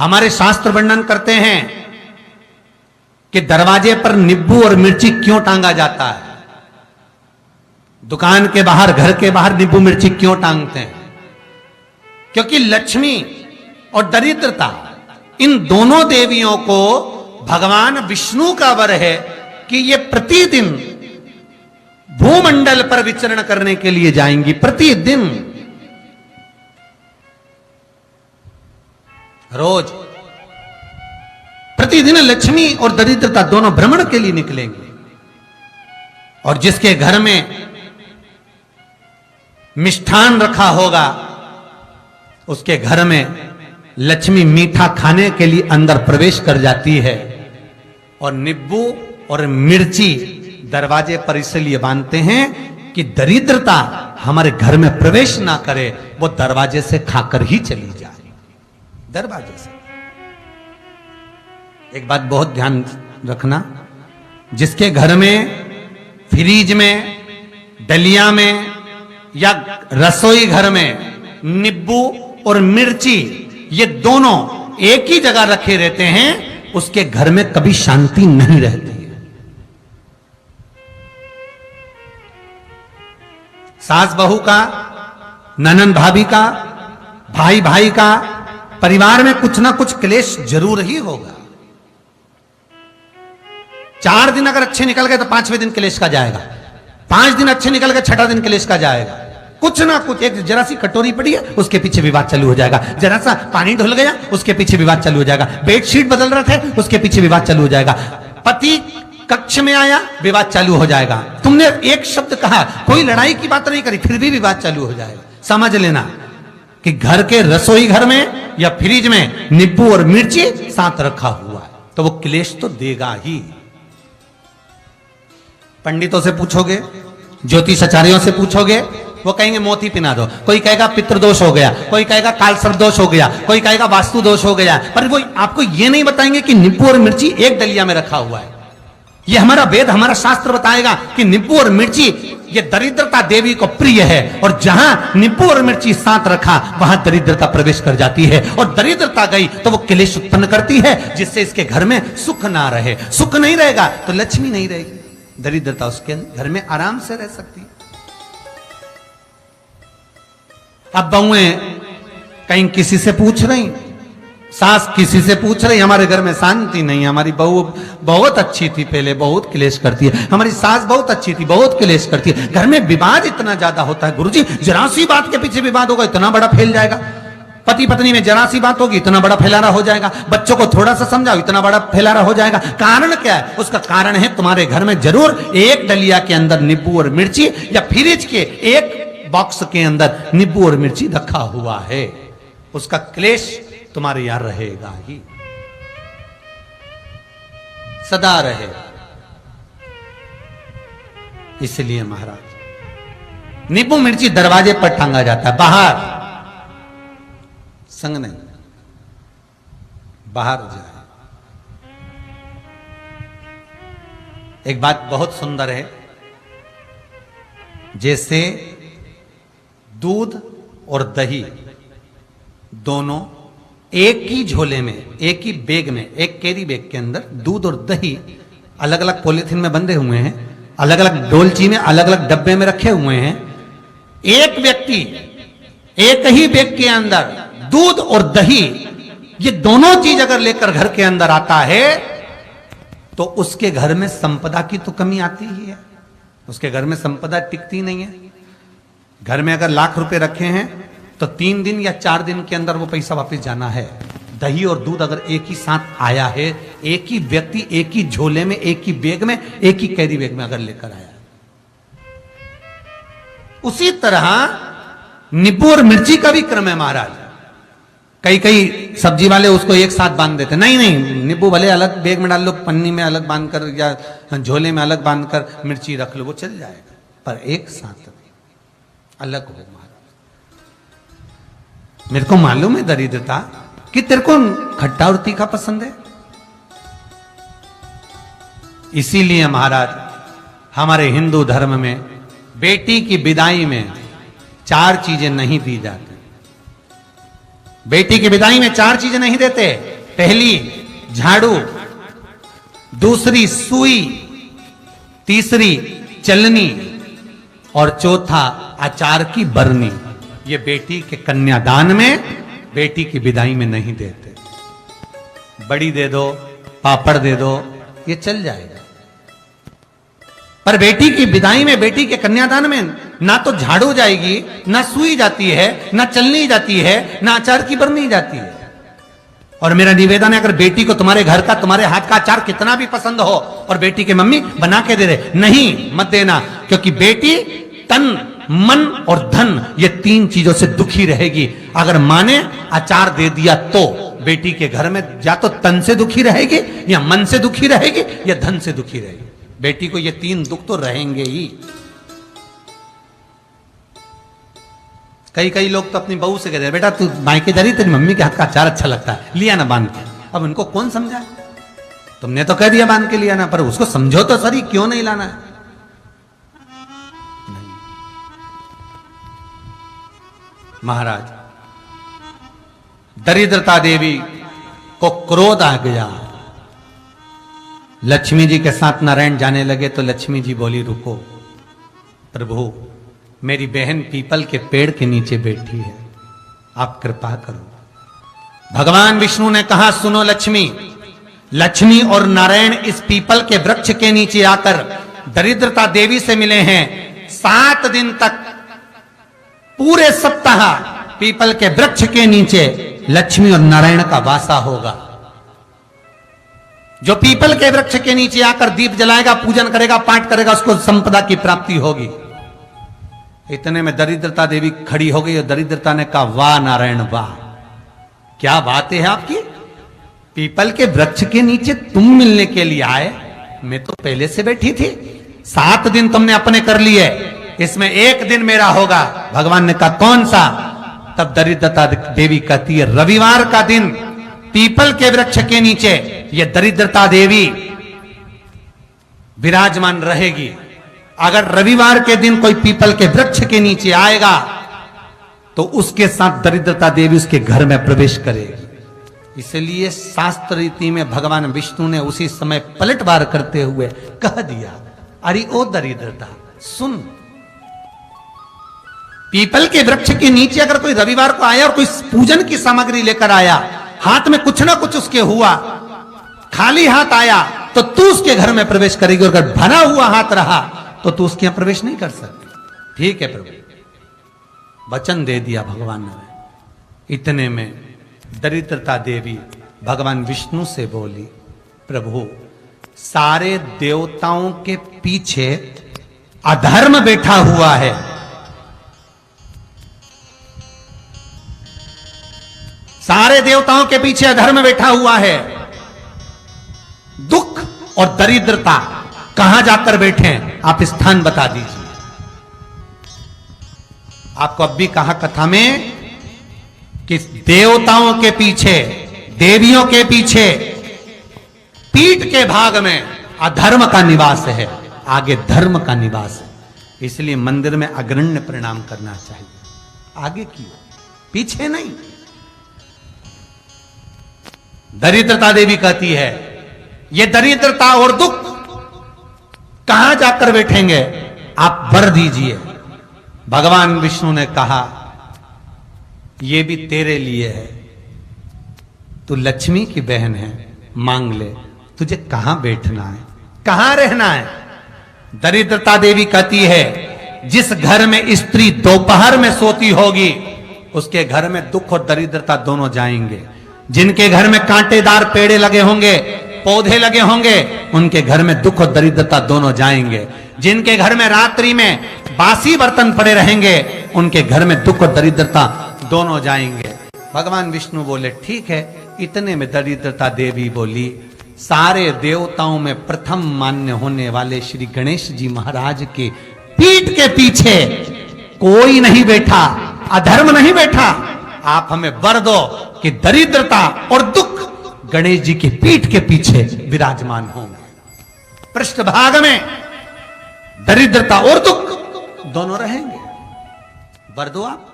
हमारे शास्त्र वर्णन करते हैं कि दरवाजे पर नींबू और मिर्ची क्यों टांगा जाता है। दुकान के बाहर, घर के बाहर नींबू मिर्ची क्यों टांगते हैं? क्योंकि लक्ष्मी और दरिद्रता, इन दोनों देवियों को भगवान विष्णु का वर है कि ये प्रतिदिन भूमंडल पर विचरण करने के लिए जाएंगी। प्रतिदिन, रोज, प्रतिदिन लक्ष्मी और दरिद्रता दोनों भ्रमण के लिए निकलेंगे। और जिसके घर में मिष्ठान रखा होगा, उसके घर में लक्ष्मी मीठा खाने के लिए अंदर प्रवेश कर जाती है। और नींबू और मिर्ची दरवाजे पर इसलिए बांधते हैं कि दरिद्रता हमारे घर में प्रवेश ना करे, वो दरवाजे से खाकर ही चली जाए। दरवाजे से। एक बात बहुत ध्यान रखना, जिसके घर में फ्रिज में, डलिया में या रसोई घर में नींबू और मिर्ची ये दोनों एक ही जगह रखे रहते हैं, उसके घर में कभी शांति नहीं रहती है। सास बहू का, ननंद भाभी का, भाई भाई का, परिवार में कुछ ना कुछ क्लेश जरूर ही होगा। 4 दिन अगर अच्छे निकल गए तो 5वें दिन क्लेश का जाएगा। 5 दिन अच्छे निकल गए, 6ठा दिन क्लेश का जाएगा। कुछ ना कुछ, एक जरा सी कटोरी पड़ी है उसके पीछे विवाद चालू हो जाएगा, जरा सा पानी ढुल गया उसके पीछे विवाद चालू हो जाएगा, बेडशीट बदल रहे थे उसके पीछे विवाद चालू हो जाएगा, पति कक्ष में आया विवाद चालू हो जाएगा। तुमने एक शब्द कहा, कोई लड़ाई की बात नहीं करी, फिर भी विवाद चालू हो जाएगा। समझ लेना कि घर के रसोई घर में या फ्रिज में नींबू और मिर्ची साथ रखा हुआ है तो वो क्लेश तो देगा ही। पंडितों से पूछोगे, ज्योतिषाचार्यों से पूछोगे, वो कहेंगे मोती पिना दो, कोई कहेगा पितृदोष हो गया, कोई कहेगा कालसर्प दोष हो गया, कोई कहेगा वास्तु दोष हो गया, पर वो आपको ये नहीं बताएंगे कि नींबू और मिर्ची एक डलिया में रखा हुआ है। ये हमारा वेद, हमारा शास्त्र बताएगा कि नींबू और मिर्ची ये दरिद्रता देवी को प्रिय है, और जहां नींबू और मिर्ची साथ रखा वहां दरिद्रता प्रवेश कर जाती है, और दरिद्रता गई तो वो क्लेश उत्पन्न करती है, जिससे इसके घर में सुख ना रहे। सुख नहीं रहेगा तो लक्ष्मी नहीं रहेगी, दरिद्रता उसके घर में आराम से रह सकती है। अब बहुएं कहीं किसी से पूछ रही, सास किसी से पूछ रही, हमारे घर में शांति नहीं है, हमारी बहू बहुत अच्छी थी पहले, बहुत क्लेश करती है, हमारी सास बहुत अच्छी थी, बहुत क्लेश करती है, घर में विवाद इतना ज्यादा होता है। गुरुजी, जरा सी बात के पीछे विवाद होगा इतना बड़ा फैल जाएगा, पति पत्नी में जरा सी बात होगी इतना बड़ा फैलाना हो जाएगा, बच्चों को थोड़ा सा समझाओ इतना बड़ा फैलाना हो जाएगा। कारण क्या है? उसका कारण है तुम्हारे घर में जरूर एक डलिया के अंदर नींबू और मिर्ची या फ्रिज के एक बॉक्स के अंदर नींबू और मिर्ची रखा हुआ है, उसका क्लेश तुम्हारे यहां रहेगा ही, सदा रहेगा। इसलिए महाराज नींबू मिर्ची दरवाजे पर टांगा जाता है, बाहर संग नहीं, बाहर जाए। एक बात बहुत सुंदर है, जैसे दूध और दही दोनों एक ही झोले में, एक ही बैग में, एक कैरी बैग के अंदर दूध और दही अलग अलग पॉलिथीन में बंधे हुए हैं, अलग अलग डोलची में, अलग अलग डब्बे में रखे हुए हैं। एक व्यक्ति एक ही बैग के अंदर दूध और दही ये दोनों चीज अगर लेकर घर के अंदर आता है तो उसके घर में संपदा की तो कमी आती ही है, उसके घर में संपदा टिकती नहीं है। घर में अगर लाख रुपए रखे हैं तो 3 दिन या 4 दिन के अंदर वो पैसा वापस जाना है। दही और दूध अगर एक ही साथ आया है, एक ही व्यक्ति एक ही झोले में, एक ही बैग में, एक ही कैरी बैग में अगर लेकर आया, उसी तरह नींबू और मिर्ची का भी क्रम है महाराज। कई कई सब्जी वाले उसको एक साथ बांध देते, नहीं नहीं, नींबू भले अलग बैग में डाल लो, पन्नी में अलग बांध कर या झोले में अलग बांध कर मिर्ची रख लो, वो चल जाएगा, पर एक साथ अलग हो महाराज। मेरे को मालूम है दरिद्रता कि तेरे को खट्टा और तीखा पसंद है, इसीलिए महाराज हमारे हिंदू धर्म में बेटी की विदाई में 4 चीजें नहीं दी जाती। बेटी की विदाई में 4 चीजें नहीं देते। पहली झाड़ू, दूसरी सुई, तीसरी चलनी और चौथा अचार की बरनी। ये बेटी के कन्यादान में, बेटी की विदाई में नहीं देते। बड़ी दे दो, पापड़ दे दो, ये चल जाएगा, पर बेटी की विदाई में, बेटी के कन्यादान में ना तो झाड़ू जाएगी, ना सुई जाती है, ना चलनी जाती है, ना अचार की बरनी जाती है। और मेरा निवेदन है, अगर बेटी को तुम्हारे घर का, तुम्हारे हाथ का अचार कितना भी पसंद हो और बेटी के मम्मी बना के दे दे, नहीं मत देना, क्योंकि बेटी तन, मन और धन, ये तीन चीजों से दुखी रहेगी। अगर माँ ने अचार दे दिया तो बेटी के घर में या तो तन से दुखी रहेगी, या मन से दुखी रहेगी, या धन से दुखी रहेगी। बेटी को ये तीन दुख तो रहेंगे ही। कई लोग तो अपनी बहू से कहते हैं, बेटा तू मायके जा रही, तेरी मम्मी के हाथ का अचार अच्छा लगता है, लिया ना बांध के। अब उनको कौन समझाए? तुमने तो कह दिया बांध के लिया ना, पर उसको समझो तो सही, क्यों नहीं लाना है? नहीं। महाराज, दरिद्रता देवी को क्रोध आ गया। लक्ष्मी जी के साथ नारायण जाने लगे तो लक्ष्मी जी बोली, रुको प्रभु, मेरी बहन पीपल के पेड़ के नीचे बैठी है, आप कृपा करो। भगवान विष्णु ने कहा, सुनो लक्ष्मी, लक्ष्मी और नारायण इस पीपल के वृक्ष के नीचे आकर दरिद्रता देवी से मिले हैं। 7 दिन तक, पूरे सप्ताह पीपल के वृक्ष के नीचे लक्ष्मी और नारायण का वासा होगा। जो पीपल के वृक्ष के नीचे आकर दीप जलाएगा, पूजन करेगा, पाठ करेगा, उसको संपदा की प्राप्ति होगी। इतने में दरिद्रता देवी खड़ी हो गई और दरिद्रता ने कहा, वाह नारायण वाह, क्या बात है आपकी, पीपल के वृक्ष के नीचे तुम मिलने के लिए आए, मैं तो पहले से बैठी थी। 7 दिन तुमने अपने कर लिए, इसमें 1 दिन मेरा होगा। भगवान ने कहा, कौन सा? तब दरिद्रता देवी कहती है, रविवार का दिन पीपल के वृक्ष के नीचे ये दरिद्रता देवी विराजमान रहेगी। अगर रविवार के दिन कोई पीपल के वृक्ष के नीचे आएगा तो उसके साथ दरिद्रता देवी उसके घर में प्रवेश करेगी। इसलिए शास्त्र रीति में भगवान विष्णु ने उसी समय पलटवार करते हुए कह दिया, अरे ओ दरिद्रता सुन, पीपल के वृक्ष के नीचे अगर कोई रविवार को आया और कोई पूजन की सामग्री लेकर आया, हाथ में कुछ ना कुछ उसके हुआ, खाली हाथ आया, तो तू उसके घर में प्रवेश करेगी, और अगर भरा हुआ हाथ रहा तो तू उसके यहां प्रवेश नहीं कर सकती। ठीक है प्रभु, वचन दे दिया भगवान ने। इतने में दरिद्रता देवी भगवान विष्णु से बोली, प्रभु, सारे देवताओं के पीछे अधर्म बैठा हुआ है, सारे देवताओं के पीछे अधर्म बैठा हुआ है, दुख और दरिद्रता कहां जाकर बैठे हैं, आप स्थान बता दीजिए। आपको अब भी कहा कथा में कि देवताओं के पीछे, देवियों के पीछे, पीठ के भाग में अधर्म का निवास है, आगे धर्म का निवास है। इसलिए मंदिर में अग्रण्य प्रणाम करना चाहिए, आगे क्यों, पीछे नहीं। दरिद्रता देवी कहती है, ये दरिद्रता और दुख कहां जाकर बैठेंगे, आप वर दीजिए। भगवान विष्णु ने कहा, ये भी तेरे लिए है, तू लक्ष्मी की बहन है, मांग ले, तुझे कहां बैठना है, कहां रहना है। दरिद्रता देवी कहती है, जिस घर में स्त्री दोपहर में सोती होगी उसके घर में दुख और दरिद्रता दोनों जाएंगे। जिनके घर में कांटेदार पेड़े लगे होंगे, पौधे लगे होंगे, उनके घर में दुख और दरिद्रता दोनों जाएंगे। जिनके घर में रात्रि में बासी बर्तन पड़े रहेंगे, उनके घर में दुख और दरिद्रता दोनों जाएंगे। भगवान विष्णु बोले, ठीक है। इतने में दरिद्रता देवी बोली, सारे देवताओं में प्रथम मान्य होने वाले श्री गणेश जी महाराज के पीठ के पीछे कोई नहीं बैठा, अधर्म नहीं बैठा। आप हमें वर दो कि दरिद्रता और दुख गणेश जी की पीठ के पीछे विराजमान होंगे, पृष्ठभाग में दरिद्रता और दुख दोनों रहेंगे। वर दो आप।